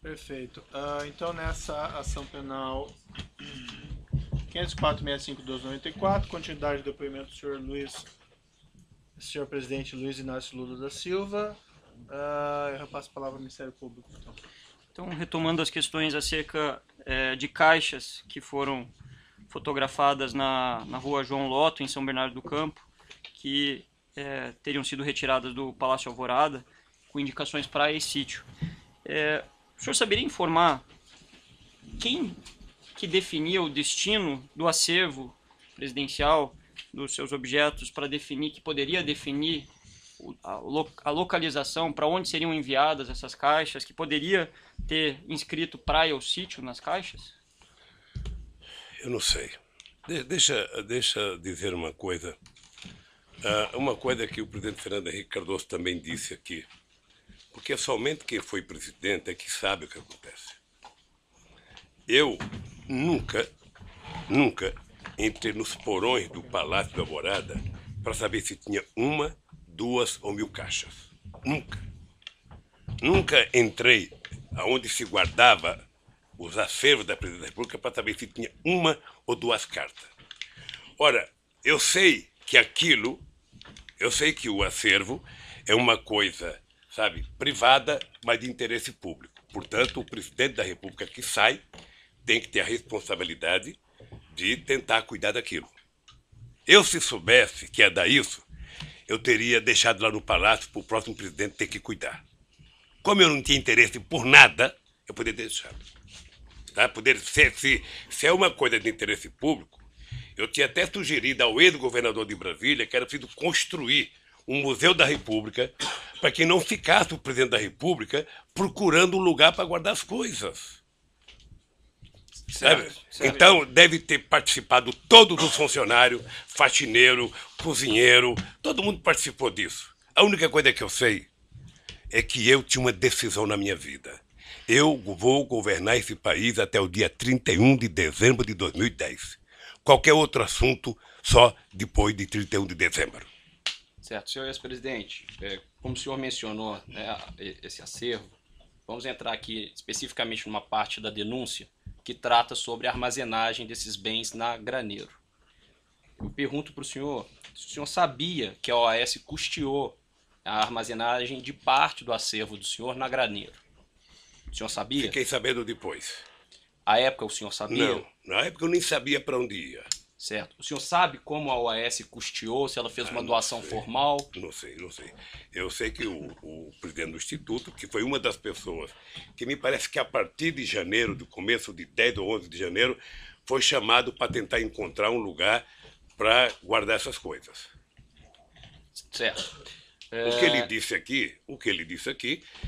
Perfeito. Então, nessa ação penal 504.65.1294, continuidade do depoimento do senhor presidente Luiz Inácio Lula da Silva. Eu repasso a palavra ao Ministério Público. Então, retomando as questões acerca de caixas que foram fotografadas na rua João Lotto, em São Bernardo do Campo, que teriam sido retiradas do Palácio Alvorada, com indicações para esse sítio. O senhor saberia informar quem que definia o destino do acervo presidencial dos seus objetos para definir, que poderia definir a localização, para onde seriam enviadas essas caixas, que poderia ter inscrito praia ou sítio nas caixas? Eu não sei. Deixa dizer uma coisa. Uma coisa que o presidente Fernando Henrique Cardoso também disse aqui. Porque somente quem foi presidente é que sabe o que acontece. Eu nunca entrei nos porões do Palácio da Alvorada para saber se tinha uma, 2 ou 1000 caixas. Nunca. Nunca entrei aonde se guardava os acervos da Presidência da República para saber se tinha uma ou 2 cartas. Ora, eu sei que o acervo é uma coisa, sabe, privada, mas de interesse público. Portanto, o presidente da República que sai tem que ter a responsabilidade de tentar cuidar daquilo. Eu, se soubesse que ia dar isso, eu teria deixado lá no palácio para o próximo presidente ter que cuidar. Como eu não tinha interesse por nada, eu poderia deixar. Tá? Se é uma coisa de interesse público, eu tinha até sugerido ao ex-governador de Brasília que era preciso construir um Museu da República para que não ficasse o presidente da República procurando um lugar para guardar as coisas. Sabe? Então, deve ter participado todos os funcionários, faxineiro, cozinheiro, todo mundo participou disso. A única coisa que eu sei é que eu tinha uma decisão na minha vida. Eu vou governar esse país até o dia 31 de dezembro de 2010. Qualquer outro assunto, só depois de 31 de dezembro. Certo, senhor ex-presidente, como o senhor mencionou, né, esse acervo, vamos entrar aqui especificamente numa parte da denúncia que trata sobre a armazenagem desses bens na Graneiro. Eu pergunto para o senhor se o senhor sabia que a OAS custeou a armazenagem de parte do acervo do senhor na Graneiro. O senhor sabia? Fiquei sabendo depois. À época o senhor sabia? Não, na época eu nem sabia para onde ia. Certo. O senhor sabe como a OAS custeou, se ela fez uma doação formal? Não sei. Eu sei que o presidente do Instituto, que foi uma das pessoas que me parece que a partir de janeiro, do começo de 10 ou 11 de janeiro, foi chamado para tentar encontrar um lugar para guardar essas coisas. Certo. O que ele disse aqui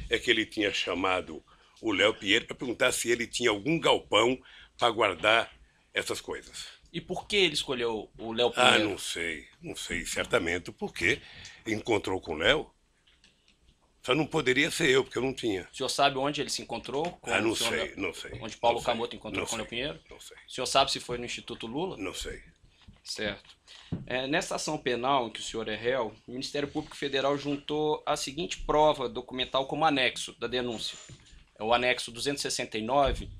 é que ele tinha chamado o Léo Pinheiro para perguntar se ele tinha algum galpão para guardar essas coisas. E por que ele escolheu o Léo Pinheiro? Não sei certamente porque encontrou com o Léo. Só não poderia ser eu, porque eu não tinha. O senhor sabe onde ele se encontrou? Não sei. Onde Paulo Camoto encontrou com o Léo Pinheiro? Não sei. O senhor sabe se foi no Instituto Lula? Não sei. Certo. Nessa ação penal em que o senhor é réu, o Ministério Público Federal juntou a seguinte prova documental como anexo da denúncia. É o anexo 269.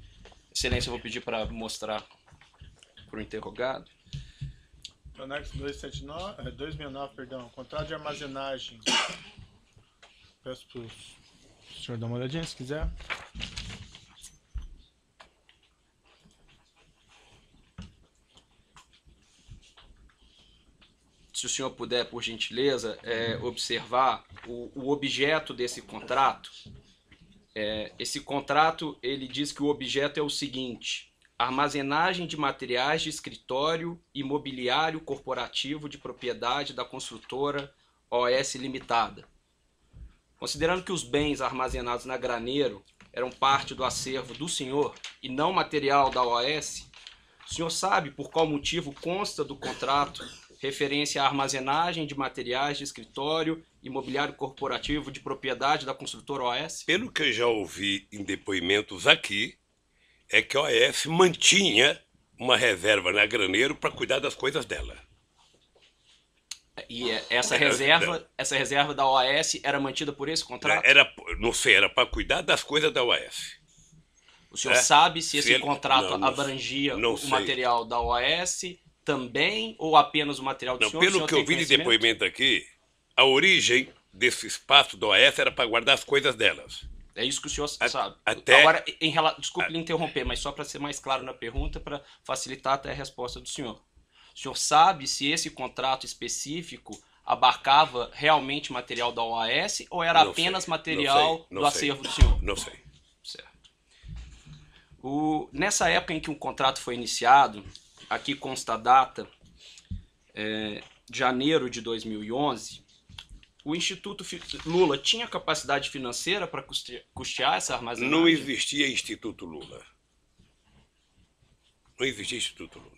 Excelência, eu vou pedir para mostrar para o interrogado. Anexo 269, contrato de armazenagem. Peço para o senhor dar uma olhadinha, se quiser. Se o senhor puder, por gentileza, observar o objeto desse contrato. Esse contrato, ele diz que o objeto é o seguinte: armazenagem de materiais de escritório e mobiliário corporativo de propriedade da construtora OS Limitada. Considerando que os bens armazenados na Graneiro eram parte do acervo do senhor e não material da OAS, o senhor sabe por qual motivo consta do contrato referência à armazenagem de materiais de escritório e mobiliário corporativo de propriedade da construtora OAS? Pelo que eu já ouvi em depoimentos aqui, é que a OAS mantinha uma reserva na Graneiro para cuidar das coisas dela. E essa reserva da OAS era mantida por esse contrato? Não sei, era para cuidar das coisas da OAS. O senhor sabe se Se esse ele- contrato não abrangia não o sei. material da OAS também ou apenas o material do Não, senhor? O pelo senhor que eu tem vi de conhecimento? depoimento aqui, a origem desse espaço da OAS era para guardar as coisas delas. É isso que o senhor sabe. até- Agora, desculpe lhe interromper, mas só para ser mais claro na pergunta, para facilitar até a resposta do senhor. O senhor sabe se esse contrato específico abarcava realmente material da OAS ou era Não apenas sei, material não do sei. acervo do senhor? Não sei. Certo. Nessa época em que o contrato foi iniciado, aqui consta a data, janeiro de 2011, o Instituto Lula tinha capacidade financeira para custear essa armazenagem? Não existia Instituto Lula. Não existia Instituto Lula.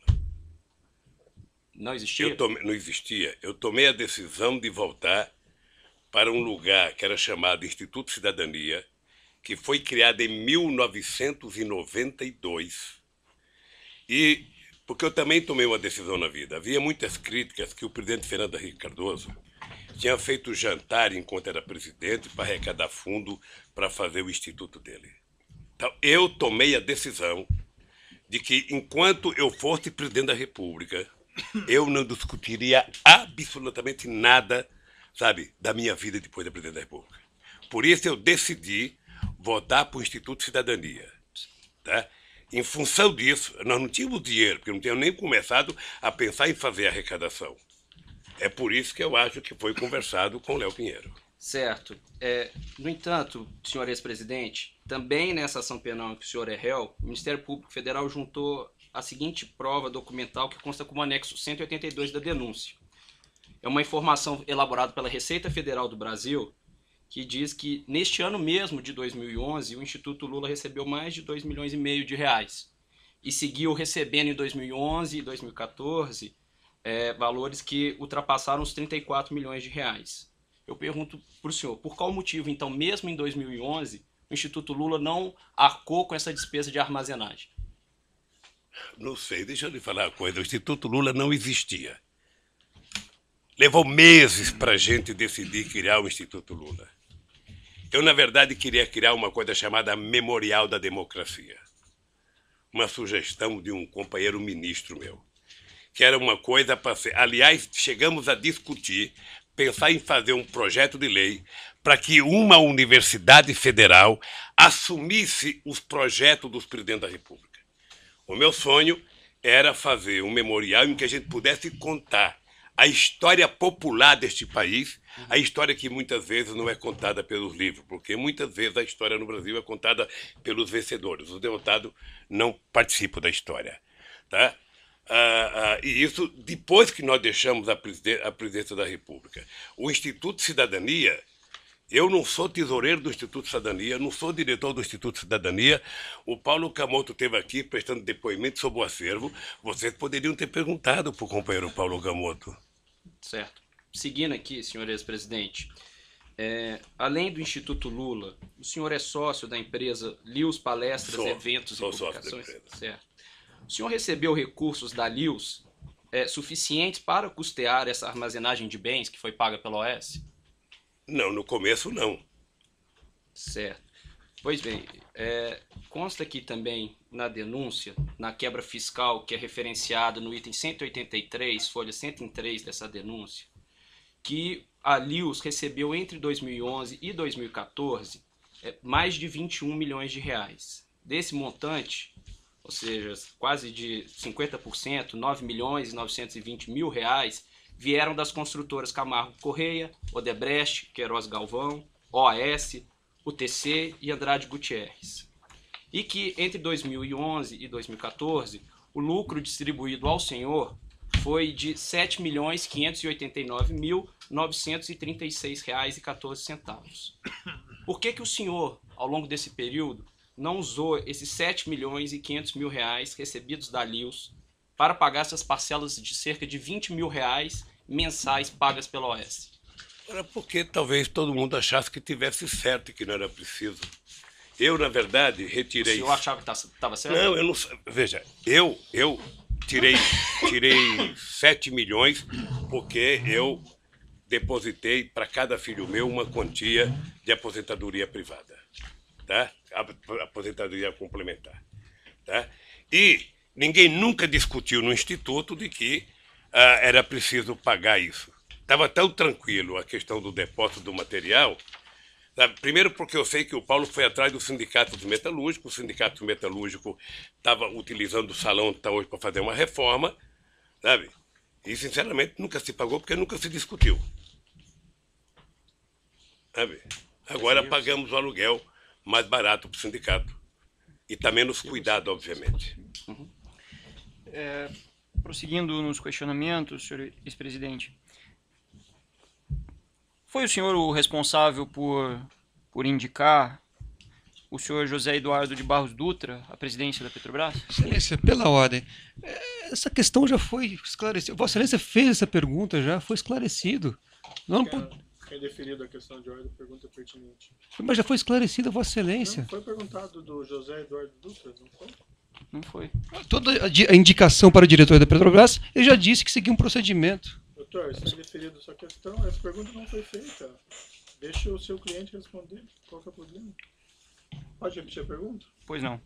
Não existia? Não existia. Eu tomei a decisão de voltar para um lugar que era chamado Instituto Cidadania, que foi criado em 1992. E porque eu também tomei uma decisão na vida. Havia muitas críticas que o presidente Fernando Henrique Cardoso tinha feito jantar enquanto era presidente para arrecadar fundo para fazer o instituto dele. Então, eu tomei a decisão de que, enquanto eu fosse presidente da República, eu não discutiria absolutamente nada, sabe, da minha vida depois da presidente da República. Por isso eu decidi votar para o Instituto Cidadania. Tá? Em função disso, nós não tínhamos dinheiro, porque não tínhamos nem começado a pensar em fazer arrecadação. É por isso que eu acho que foi conversado com o Léo Pinheiro. Certo. No entanto, senhor ex-presidente, também nessa ação penal em que o senhor é réu, o Ministério Público Federal juntou a seguinte prova documental que consta como anexo 182 da denúncia. É uma informação elaborada pela Receita Federal do Brasil, que diz que neste ano mesmo de 2011, o Instituto Lula recebeu mais de 2,5 milhões de reais e seguiu recebendo em 2011 e 2014 valores que ultrapassaram os 34 milhões de reais. Eu pergunto para o senhor, por qual motivo, então, mesmo em 2011, o Instituto Lula não arcou com essa despesa de armazenagem? Não sei, deixa eu lhe falar uma coisa. O Instituto Lula não existia. Levou meses para a gente decidir criar o Instituto Lula. Eu, na verdade, queria criar uma coisa chamada Memorial da Democracia. Uma sugestão de um companheiro ministro meu. Que era uma coisa para ser... Aliás, chegamos a discutir, pensar em fazer um projeto de lei para que uma universidade federal assumisse os projetos dos presidentes da República. O meu sonho era fazer um memorial em que a gente pudesse contar a história popular deste país, a história que muitas vezes não é contada pelos livros, porque muitas vezes a história no Brasil é contada pelos vencedores. Os derrotados não participam da história. Tá? E isso depois que nós deixamos a presidência da República. O Instituto Cidadania, eu não sou tesoureiro do Instituto Cidadania, não sou diretor do Instituto Cidadania. O Paulo Camoto esteve aqui prestando depoimento sobre o acervo. Vocês poderiam ter perguntado para o companheiro Paulo Camoto. Certo. Seguindo aqui, senhor ex-presidente, além do Instituto Lula, o senhor é sócio da empresa Lius Palestras, Eventos e Publicações? Certo. O senhor recebeu recursos da Lius suficientes para custear essa armazenagem de bens que foi paga pela OAS? Não, no começo não. Certo. Pois bem, consta aqui também na denúncia, na quebra fiscal que é referenciada no item 183, folha 103 dessa denúncia, que a Lius recebeu entre 2011 e 2014 mais de 21 milhões de reais. Desse montante, ou seja, quase de 50%, 9 milhões e 920 mil reais, vieram das construtoras Camargo Correia, Odebrecht, Queiroz Galvão, OAS, UTC e Andrade Gutierrez. E que entre 2011 e 2014, o lucro distribuído ao senhor foi de R$ 7.589.936,14. Por que o senhor, ao longo desse período, não usou esses R$ 7.500.000 recebidos da Lius para pagar essas parcelas de cerca de R$ 20 mil mensais pagas pela OAS? Era porque talvez todo mundo achasse que tivesse certo e que não era preciso. Eu, na verdade, retirei... O senhor achava que estava certo? Não, eu não... Veja, eu tirei 7 milhões porque eu depositei para cada filho meu uma quantia de aposentadoria privada. Tá? aposentadoria complementar. Tá? E ninguém nunca discutiu no Instituto de que era preciso pagar isso. Estava tão tranquilo a questão do depósito do material, sabe? Primeiro porque eu sei que o Paulo foi atrás do sindicato dos metalúrgicos, o sindicato metalúrgico estava utilizando o salão até hoje para fazer uma reforma, sabe? E, sinceramente, nunca se pagou porque nunca se discutiu. Sabe? Agora pagamos o aluguel mais barato para o sindicato. E está menos cuidado, obviamente. Prosseguindo nos questionamentos, senhor ex-presidente, foi o senhor o responsável por indicar o senhor José Eduardo de Barros Dutra à presidência da Petrobras? Excelência, pela ordem, essa questão já foi esclarecida. Vossa Excelência fez essa pergunta, já foi esclarecido. Não, Quem deferiu a questão de ordem, pergunta pertinente. mas já foi esclarecida, Vossa Excelência. Não foi perguntado do José Eduardo Dutra, não foi? Não foi. Toda a indicação para o diretor da Petrobras, ele já disse que seguia um procedimento. Doutor, se deferido a sua questão, essa pergunta não foi feita. Deixa o seu cliente responder. Qual que é o problema? Pode repetir a pergunta? Pois não.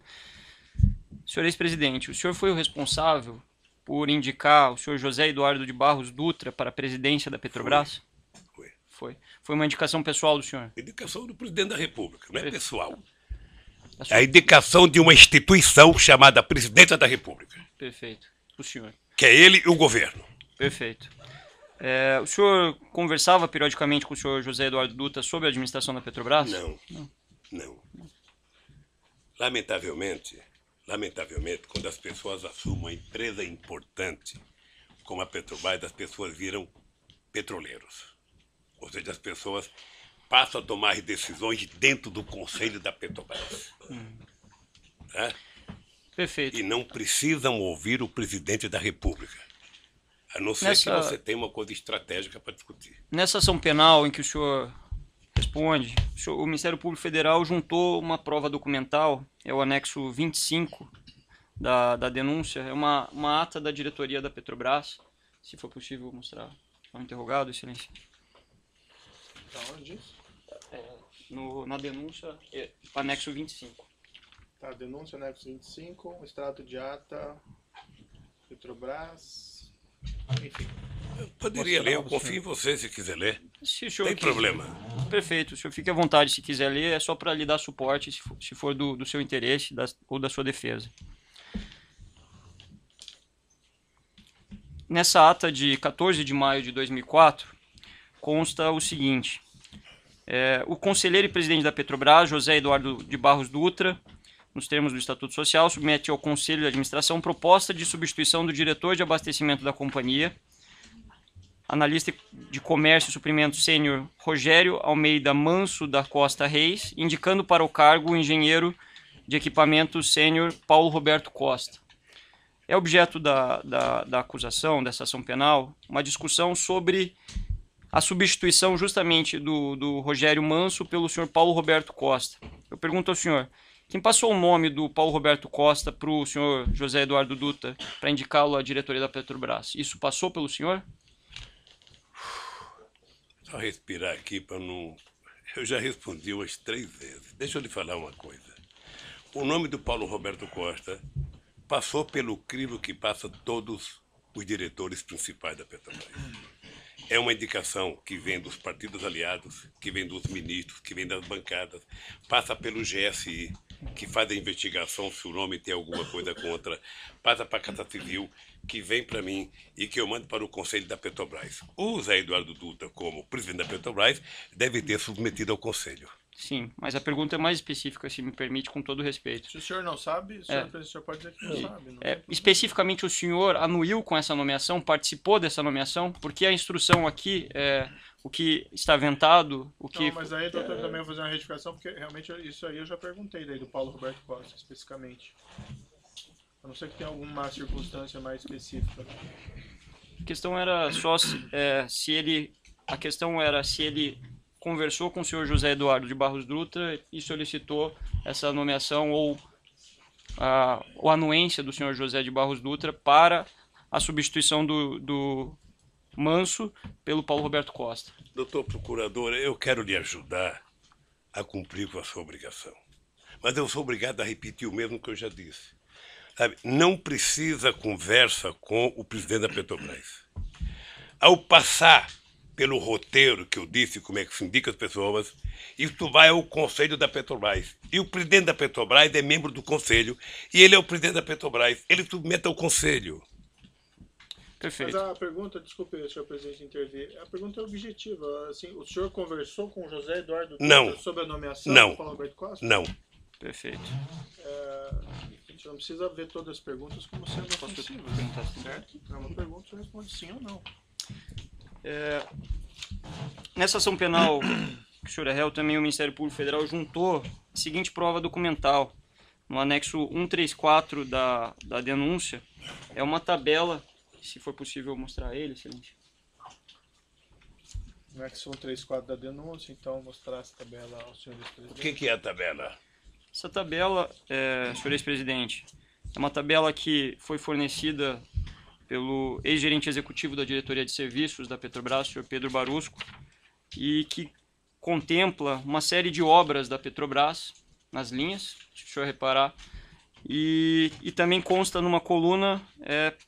Senhor ex-presidente, o senhor foi o responsável por indicar o senhor José Eduardo de Barros Dutra para a presidência da Petrobras? Foi. Foi uma indicação pessoal do senhor? Indicação do presidente da República, não é pessoal. Da É sua- a indicação de uma instituição chamada Presidência da República, Perfeito. O senhor. que é ele e o governo. Perfeito. O senhor conversava periodicamente com o senhor José Eduardo Dutra sobre a administração da Petrobras? Não. Lamentavelmente, quando as pessoas assumem uma empresa importante como a Petrobras, as pessoas viram petroleiros. Ou seja, as pessoas passam a tomar decisões dentro do conselho da Petrobras. Tá? Perfeito. E não precisam ouvir o presidente da República. A não ser que Nessa- você tenha uma coisa estratégica para discutir. Nessa ação penal em que o senhor responde, o Ministério Público Federal juntou uma prova documental, é o anexo 25 da denúncia, é uma ata da diretoria da Petrobras, se for possível mostrar ao interrogado, excelência. Da onde isso? Na denúncia, anexo 25. Tá, denúncia anexo 25, extrato de ata, Petrobras, enfim. Eu poderia ler, eu confio em você se quiser ler. Se o Não senhor tem quiser- problema. Perfeito, o senhor fique à vontade se quiser ler, é só para lhe dar suporte, se for do seu interesse ou da sua defesa. Nessa ata de 14 de maio de 2004, consta o seguinte: o conselheiro e presidente da Petrobras, José Eduardo de Barros Dutra, nos termos do Estatuto Social, submete ao Conselho de Administração proposta de substituição do diretor de abastecimento da companhia, analista de comércio e suprimento sênior Rogério Almeida Manso da Costa Reis, indicando para o cargo o engenheiro de equipamento sênior Paulo Roberto Costa. É objeto da acusação, dessa ação penal, uma discussão sobre a substituição justamente do Rogério Manso pelo senhor Paulo Roberto Costa. Eu pergunto ao senhor, quem passou o nome do Paulo Roberto Costa para o senhor José Eduardo Dutra para indicá-lo à diretoria da Petrobras? Isso passou pelo senhor? Só respirar aqui para não... Eu já respondi umas 3 vezes. Deixa eu lhe falar uma coisa. O nome do Paulo Roberto Costa passou pelo crivo que passa todos os diretores principais da Petrobras. É uma indicação que vem dos partidos aliados, que vem dos ministros, que vem das bancadas, passa pelo GSI, que faz a investigação se o nome tem alguma coisa contra, passa para a Casa Civil, que vem para mim e que eu mando para o Conselho da Petrobras. O Zé Eduardo Dutra, como presidente da Petrobras, deve ter submetido ao Conselho. Sim, mas a pergunta é mais específica, se me permite, com todo respeito. Se o senhor não sabe, o senhor pode dizer que não sabe. Não tem problema. Especificamente, o senhor anuiu com essa nomeação, participou dessa nomeação, porque a instrução aqui, o que está aventado, o que... Não, mas aí, doutor, também vou fazer uma retificação, porque realmente isso aí eu já perguntei daí do Paulo Roberto Costa, especificamente. A não ser que tenha alguma circunstância mais específica. A questão era só se ele conversou com o senhor José Eduardo de Barros Dutra e solicitou essa nomeação ou a anuência do senhor José de Barros Dutra para a substituição do Manso pelo Paulo Roberto Costa. Doutor Procurador, eu quero lhe ajudar a cumprir com a sua obrigação. Mas eu sou obrigado a repetir o mesmo que eu já disse. Sabe? Não precisa conversa com o presidente da Petrobras. Ao passar pelo roteiro que eu disse, como é que se indica as pessoas, isso vai ao Conselho da Petrobras. E o presidente da Petrobras é membro do Conselho, e ele é o presidente da Petrobras. Ele submete ao Conselho. Perfeito. Mas a pergunta, desculpe, senhor presidente, intervir. A pergunta é objetiva. Assim, o senhor conversou com o José Eduardo Não. sobre a nomeação Não. do Paulo Alberto Costa? Não. Perfeito. A gente não precisa ver todas as perguntas como sendo ofensivas, perguntar sim? certo? É uma pergunta, o senhor responde sim ou não. Nessa ação penal que o senhor é réu, também o Ministério Público Federal juntou a seguinte prova documental. No anexo 134 da denúncia, é uma tabela, se for possível mostrar ele, excelente. No anexo 134 da denúncia, então mostrar essa tabela ao senhor O presidente. que é a tabela? Essa tabela, senhor ex-presidente, é uma tabela que foi fornecida pelo ex-gerente executivo da Diretoria de Serviços da Petrobras, o senhor Pedro Barusco, e que contempla uma série de obras da Petrobras nas linhas, se o senhor reparar, e também consta numa coluna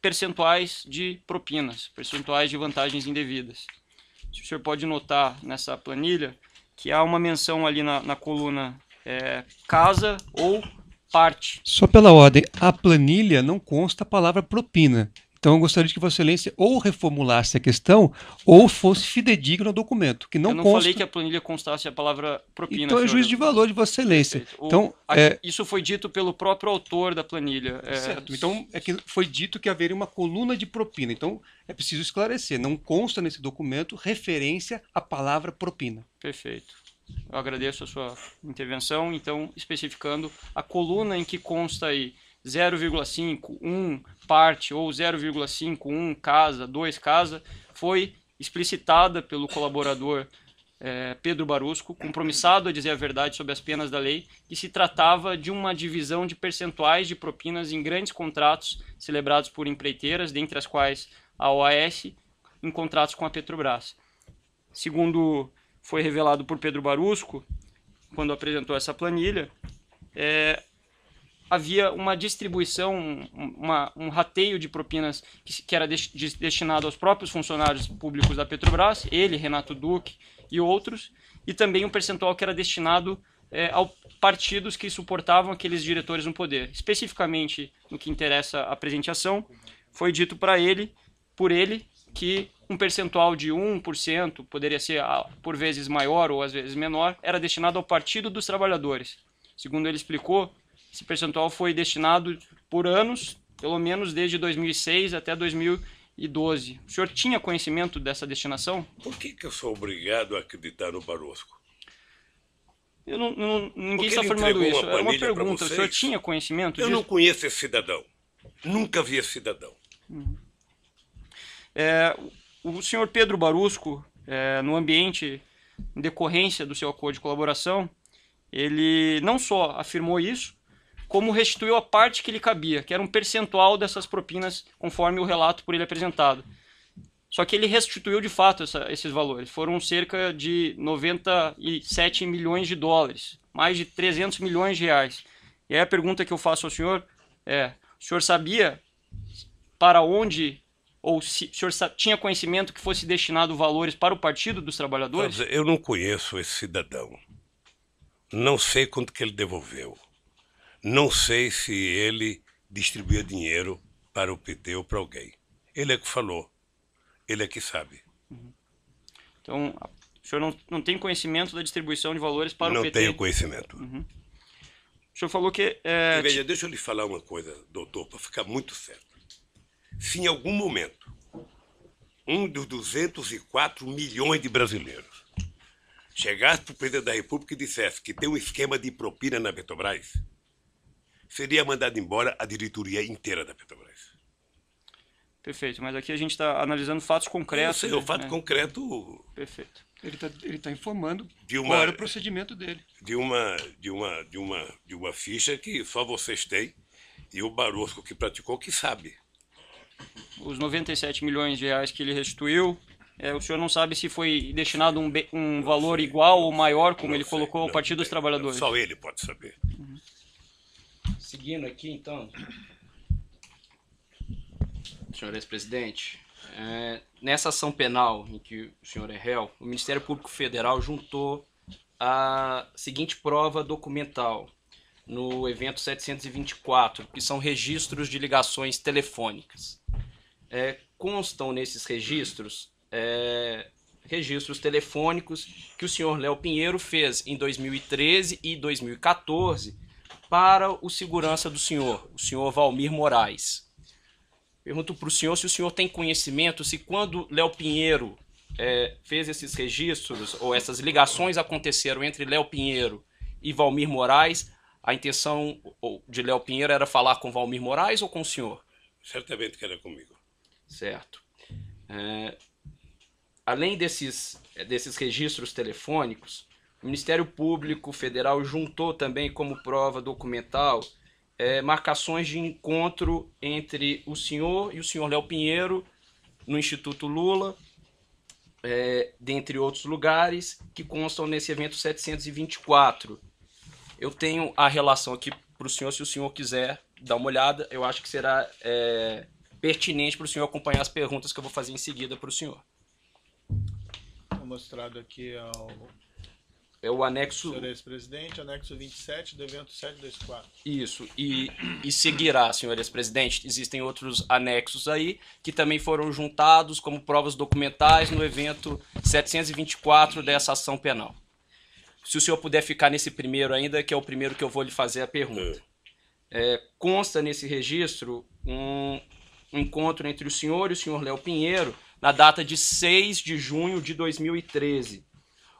percentuais de propinas, percentuais de vantagens indevidas. Se o senhor pode notar nessa planilha que há uma menção ali na coluna casa ou parte. Só pela ordem, a planilha não consta a palavra propina. Então eu gostaria de que Vossa Excelência ou reformulasse a questão ou fosse fidedigno ao documento, que não Eu não consta. falei que a planilha constasse a palavra propina. Então é senhor. juízo de valor de Vossa Excelência. Perfeito. Então, Isso foi dito pelo próprio autor da planilha. certo. Então é que foi dito que haveria uma coluna de propina. Então é preciso esclarecer. Não consta nesse documento referência à palavra propina. Perfeito. Eu agradeço a sua intervenção, então especificando a coluna em que consta aí 0,5, 1 parte ou 0,5, 1 casa, 2 casa, foi explicitada pelo colaborador Pedro Barusco, compromissado a dizer a verdade sobre as penas da lei, que se tratava de uma divisão de percentuais de propinas em grandes contratos celebrados por empreiteiras, dentre as quais a OAS, em contratos com a Petrobras. Segundo foi revelado por Pedro Barusco, quando apresentou essa planilha, havia uma distribuição, um rateio de propinas que era destinado aos próprios funcionários públicos da Petrobras, ele, Renato Duque e outros, e também um percentual que era destinado a partidos que suportavam aqueles diretores no poder. Especificamente, no que interessa a apresentação, foi dito por ele, que um percentual de 1%, poderia ser por vezes maior ou às vezes menor, era destinado ao Partido dos Trabalhadores. Segundo ele explicou, esse percentual foi destinado por anos, pelo menos desde 2006 até 2012. O senhor tinha conhecimento dessa destinação? Por que eu sou obrigado a acreditar no Barosco? Ninguém Porque está ele afirmando entregou isso. uma É uma planilha pra pergunta. O senhor vocês? tinha conhecimento Eu disso? não conheço esse cidadão. Nunca vi esse cidadão. O senhor Pedro Barusco, no ambiente, em decorrência do seu acordo de colaboração, ele não só afirmou isso, como restituiu a parte que lhe cabia, que era um percentual dessas propinas, conforme o relato por ele apresentado. Só que ele restituiu de fato esses valores. Foram cerca de 97 milhões de dólares, mais de 300 milhões de reais. E aí a pergunta que eu faço ao senhor o senhor sabia para onde, ou se o senhor tinha conhecimento que fosse destinado valores para o Partido dos Trabalhadores? Eu não conheço esse cidadão. Não sei quanto que ele devolveu. Não sei se ele distribuiu dinheiro para o PT ou para alguém. Ele é que falou. Ele é que sabe. Então, o senhor não tem conhecimento da distribuição de valores para o Não PT? tenho conhecimento. O senhor falou que... Veja, deixa eu lhe falar uma coisa, doutor, para ficar muito certo. Se em algum momento um dos 204 milhões de brasileiros chegasse para o presidente da República e dissesse que tem um esquema de propina na Petrobras, seria mandado embora a diretoria inteira da Petrobras. Perfeito, mas aqui a gente está analisando fatos concretos. Eu sei, o fato concreto Perfeito. Ele tá informando de uma, qual era o procedimento dele. de uma ficha que só vocês têm e o Barosco que praticou que sabe. Os 97 milhões de reais que ele restituiu, o senhor não sabe se foi destinado um valor igual ou maior, como Não ele sei, colocou ao não Partido dos sei. Trabalhadores? Só ele pode saber. Seguindo aqui, então, senhor ex-presidente, nessa ação penal em que o senhor é réu, o Ministério Público Federal juntou a seguinte prova documental no evento 724, que são registros de ligações telefônicas. Constam nesses registros registros telefônicos que o senhor Léo Pinheiro fez em 2013 e 2014 para o segurança do senhor, o senhor Valmir Moraes. Pergunto para o senhor se o senhor tem conhecimento se quando Léo Pinheiro fez esses registros, ou essas ligações aconteceram entre Léo Pinheiro e Valmir Moraes, a intenção de Léo Pinheiro era falar com Valmir Moraes ou com o senhor? Certamente que era comigo. Certo. Além desses registros telefônicos, o Ministério Público Federal juntou também como prova documental marcações de encontro entre o senhor e o senhor Léo Pinheiro no Instituto Lula, dentre outros lugares, que constam nesse evento 724. Eu tenho a relação aqui para o senhor, se o senhor quiser dar uma olhada, eu acho que será pertinente para o senhor acompanhar as perguntas que eu vou fazer em seguida para o senhor. Está mostrado aqui o anexo... senhor ex-presidente, anexo 27 do evento 724. Isso, e seguirá, senhor ex-presidente. Existem outros anexos aí que também foram juntados como provas documentais no evento 724 dessa ação penal. Se o senhor puder ficar nesse primeiro ainda, que é o primeiro que eu vou lhe fazer a pergunta. Consta nesse registro um encontro entre o senhor e o senhor Léo Pinheiro na data de 6 de junho de 2013.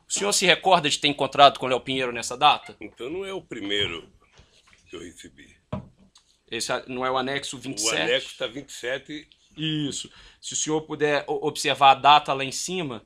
O senhor se recorda de ter encontrado com o Léo Pinheiro nessa data? Então não é o primeiro que eu recebi. Esse não é o anexo 27? O anexo está 27. Isso. Se o senhor puder observar a data lá em cima.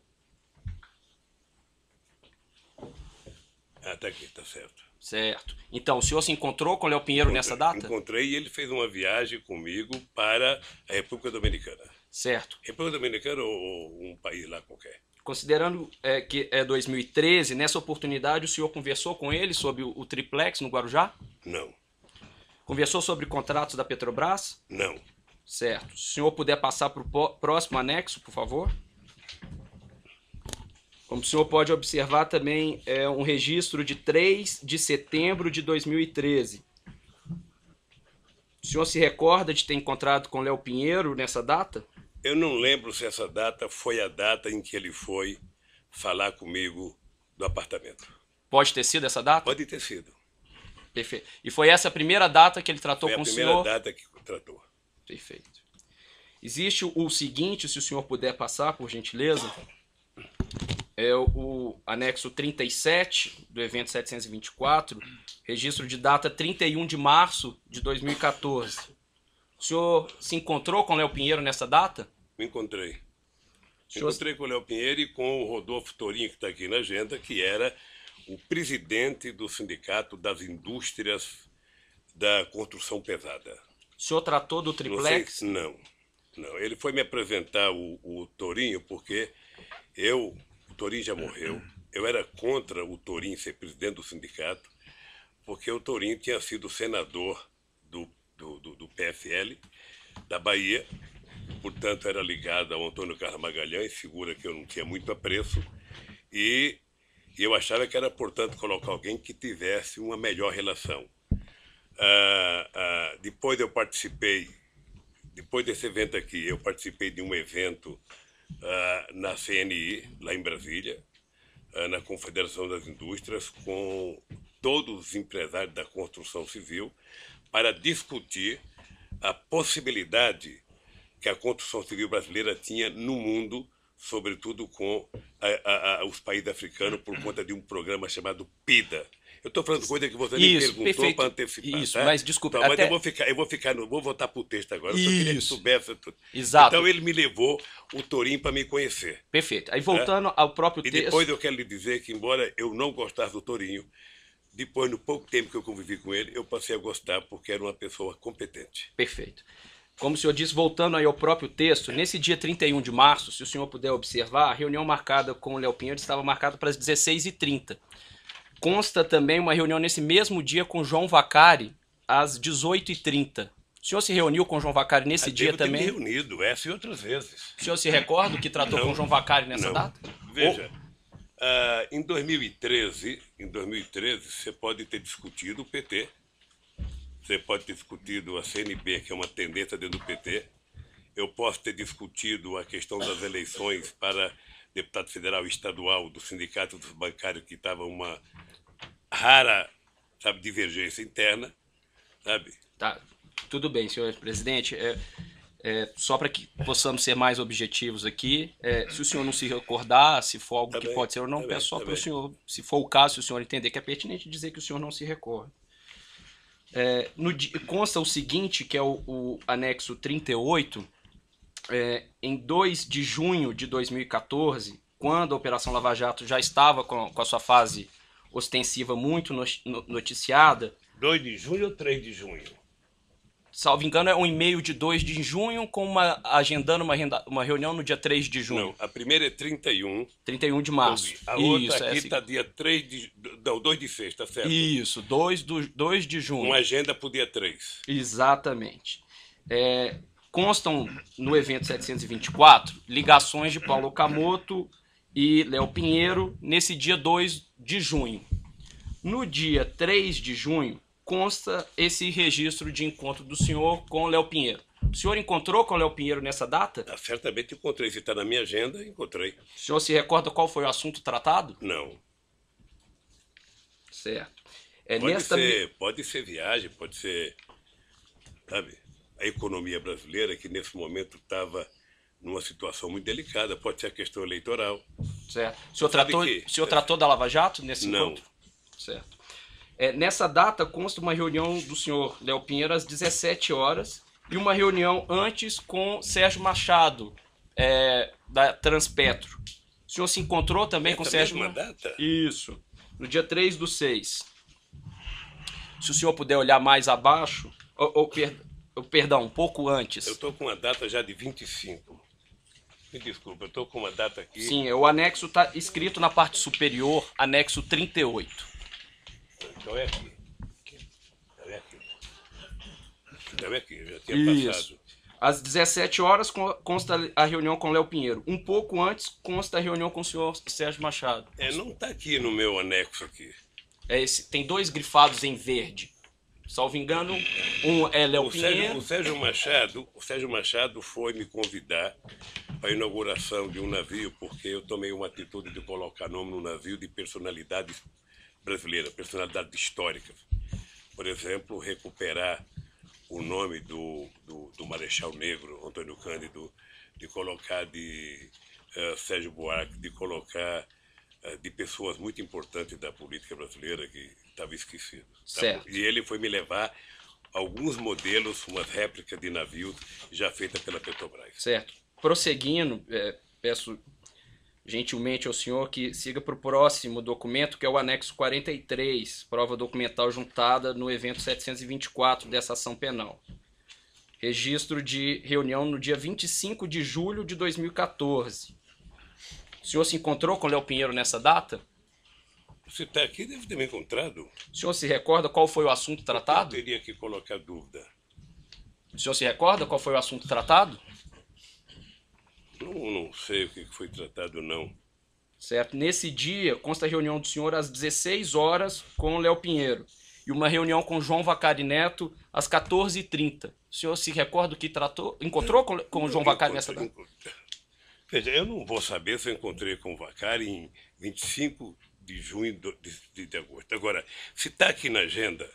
Tá aqui, tá certo. Certo. Então, o senhor se encontrou com o Léo Pinheiro nessa data? Encontrei e ele fez uma viagem comigo para a República Dominicana. Certo. República Dominicana ou um país lá qualquer? Considerando que é 2013, nessa oportunidade o senhor conversou com ele sobre o triplex no Guarujá? Não. Conversou sobre contratos da Petrobras? Não. Certo. Se o senhor puder passar para o próximo anexo, por favor. Como o senhor pode observar também, é um registro de 3 de setembro de 2013. O senhor se recorda de ter encontrado com Léo Pinheiro nessa data? Eu não lembro se essa data foi a data em que ele foi falar comigo do apartamento. Pode ter sido essa data? Pode ter sido. Perfeito. E foi essa a primeira data que ele tratou com o senhor? Foi a primeira data que tratou. Perfeito. Existe o seguinte, se o senhor puder passar, por gentileza, é o anexo 37 do evento 724, registro de data 31 de março de 2014. O senhor se encontrou com o Léo Pinheiro nessa data? Me encontrei. senhor... Encontrei com o Léo Pinheiro e com o Rodolfo Torinho, que está aqui na agenda, que era o presidente do Sindicato das Indústrias da Construção Pesada. O senhor tratou do triplex? Não. Ele foi me apresentar o Torinho porque o Torinho já morreu. Eu era contra o Torinho ser presidente do sindicato, porque o Torinho tinha sido senador do PSL da Bahia, portanto era ligado ao Antônio Carlos Magalhães, figura que eu não tinha muito apreço, e eu achava que era, portanto, colocar alguém que tivesse uma melhor relação. Depois desse evento aqui, eu participei de um evento na CNI, lá em Brasília, na Confederação das Indústrias, com todos os empresários da construção civil, para discutir a possibilidade que a construção civil brasileira tinha no mundo, sobretudo com os países africanos, por conta de um programa chamado PIDA. Eu estou falando coisa que você nem perguntou para antecipar. Isso, tá? mas desculpa. Então, mas vou voltar para o texto agora. Eu só queria que soubesse tudo. Exato. Então ele me levou o Torinho para me conhecer. Perfeito. Aí voltando ao próprio texto... E depois eu quero lhe dizer que, embora eu não gostasse do Torinho, depois, no pouco tempo que eu convivi com ele, eu passei a gostar porque era uma pessoa competente. Perfeito. Como o senhor disse, voltando aí ao próprio texto, nesse dia 31 de março, se o senhor puder observar, a reunião marcada com o Léo Pinheiro estava marcada para as 16h30. Consta também uma reunião nesse mesmo dia com João Vacari, às 18h30. O senhor se reuniu com o João Vacari nesse dia Devo ter também? me reunido, essa e outras vezes. O senhor se recorda que tratou com o João Vacari nessa Não. data? Veja, em 2013, você pode ter discutido o PT, você pode ter discutido a CNB, que é uma tendência dentro do PT, eu posso ter discutido a questão das eleições para deputado federal e estadual do Sindicato dos Bancários, que estava uma rara, sabe, divergência interna, sabe? Tá, tudo bem, senhor presidente. Só para que possamos ser mais objetivos aqui, se o senhor não se recordar, se for algo Tá que bem, pode ser ou não, tá peço bem, só tá para o bem. senhor, se for o caso, se o senhor entender que é pertinente, dizer que o senhor não se recorda. Consta o seguinte, que é o anexo 38, em 2 de junho de 2014, quando a Operação Lava Jato já estava com a sua fase ostensiva muito noticiada, 2 de junho ou 3 de junho? salvo engano, é um e-mail de 2 de junho, agendando uma reunião no dia 3 de junho. Não, a primeira é 31. 31 de março. A outra Isso, aqui assim. está dia 3 de... Não, 2 de 6, tá certo? Isso, 2 de junho. Uma agenda para o dia 3. Exatamente. Constam no evento 724 ligações de Paulo Okamoto e Léo Pinheiro nesse dia 2 de junho. No dia 3 de junho, consta esse registro de encontro do senhor com o Léo Pinheiro. O senhor encontrou com o Léo Pinheiro nessa data? Certamente encontrei. Se está na minha agenda, encontrei. O senhor se recorda qual foi o assunto tratado? Não. Certo. Pode ser viagem, pode ser, sabe, a economia brasileira, que nesse momento estava numa situação muito delicada, pode ser a questão eleitoral. Certo. O senhor tratou da Lava Jato nesse Não. encontro? Certo. Nessa data consta uma reunião do senhor Léo Pinheiro às 17 horas e uma reunião antes com Sérgio Machado, da Transpetro. O senhor se encontrou também com Sérgio Machado? Data? Isso. No dia 3/6. Se o senhor puder olhar mais abaixo, perdão, um pouco antes. Eu estou com uma data já de 25. Me desculpa, eu estou com uma data aqui. Sim, o anexo está escrito na parte superior, anexo 38. Então é aqui. Então é aqui, eu já tinha passado. Às 17 horas consta a reunião com Léo Pinheiro. Um pouco antes consta a reunião com o senhor Sérgio Machado. Não está aqui no meu anexo aqui. Tem 2 grifados em verde. Salvo engano, um é Léo Pinheiro. O Sérgio Machado foi me convidar para a inauguração de um navio, porque eu tomei uma atitude de colocar nome no navio de personalidades brasileiras, personalidades históricas. Por exemplo, recuperar o nome do Marechal Negro, Antônio Cândido, de colocar de Sérgio Buarque, de colocar de pessoas muito importantes da política brasileira que estava esquecido. Certo. E ele foi me levar alguns modelos, umas réplicas de navios já feitas pela Petrobras. Certo. Prosseguindo, peço gentilmente ao senhor que siga para o próximo documento, que é o anexo 43, prova documental juntada no evento 724 dessa ação penal. Registro de reunião no dia 25 de julho de 2014. O senhor se encontrou com o Léo Pinheiro nessa data? Você está aqui, deve ter me encontrado. O senhor se recorda qual foi o assunto tratado? Eu teria que colocar dúvida. O senhor se recorda qual foi o assunto tratado? Não sei o que foi tratado, não. Certo. Nesse dia, consta a reunião do senhor às 16 horas com o Léo Pinheiro e uma reunião com João Vacari Neto às 14h30. O senhor se recorda o que tratou? Encontrou com o João Vacari nessa data? Veja, eu não vou saber se eu encontrei com o Vacari em 25 de junho de agosto. Agora, se está aqui na agenda,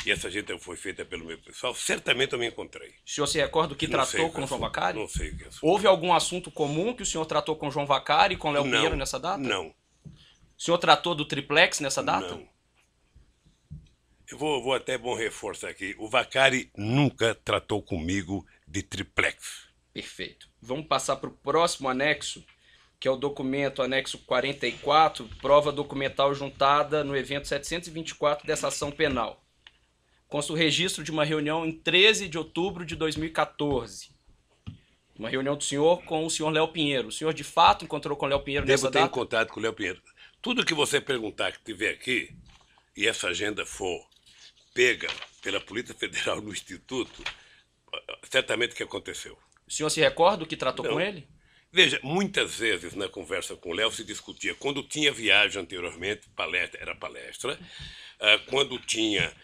e essa agenda foi feita pelo meu pessoal, certamente eu me encontrei. O senhor se recorda o que tratou com o João Vacari? Não sei o que é. Houve algum assunto comum que o senhor tratou com o João Vacari e com o Léo Pinheiro nessa data? Não. O senhor tratou do triplex nessa data? Não. Eu vou até bom reforçar aqui. O Vacari nunca tratou comigo de triplex. Perfeito. Vamos passar para o próximo anexo, que é o documento anexo 44, prova documental juntada no evento 724 dessa ação penal. Consta o registro de uma reunião em 13 de outubro de 2014. Uma reunião do senhor com o senhor Léo Pinheiro. O senhor de fato encontrou com o Léo Pinheiro nessa data? Devo ter contato com o Léo Pinheiro. Tudo que você perguntar que tiver aqui, e essa agenda for pega pela Polícia Federal no Instituto, certamente o que aconteceu. O senhor se recorda o que tratou Não. com ele? Veja, muitas vezes na conversa com o Léo se discutia, quando tinha viagem anteriormente, era palestra, quando tinha,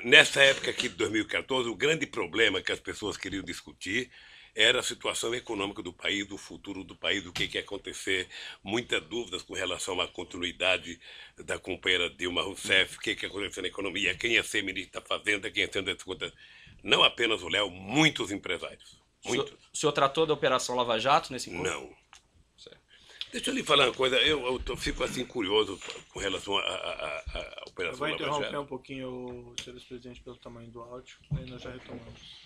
nessa época aqui de 2014, o grande problema que as pessoas queriam discutir era a situação econômica do país, o futuro do país, o que ia acontecer, muitas dúvidas com relação à continuidade da companheira Dilma Rousseff, o que ia acontecer na economia, quem ia ser ministro da Fazenda, quem ia ser ministro. Não apenas o Léo, muitos empresários. Muito. O senhor tratou da Operação Lava Jato nesse encontro? Não. Deixa eu lhe falar uma coisa, eu fico assim curioso com relação à Eu Operação vou Lava interromper Jato. um pouquinho o senhor presidente pelo tamanho do áudio, aí nós já retomamos.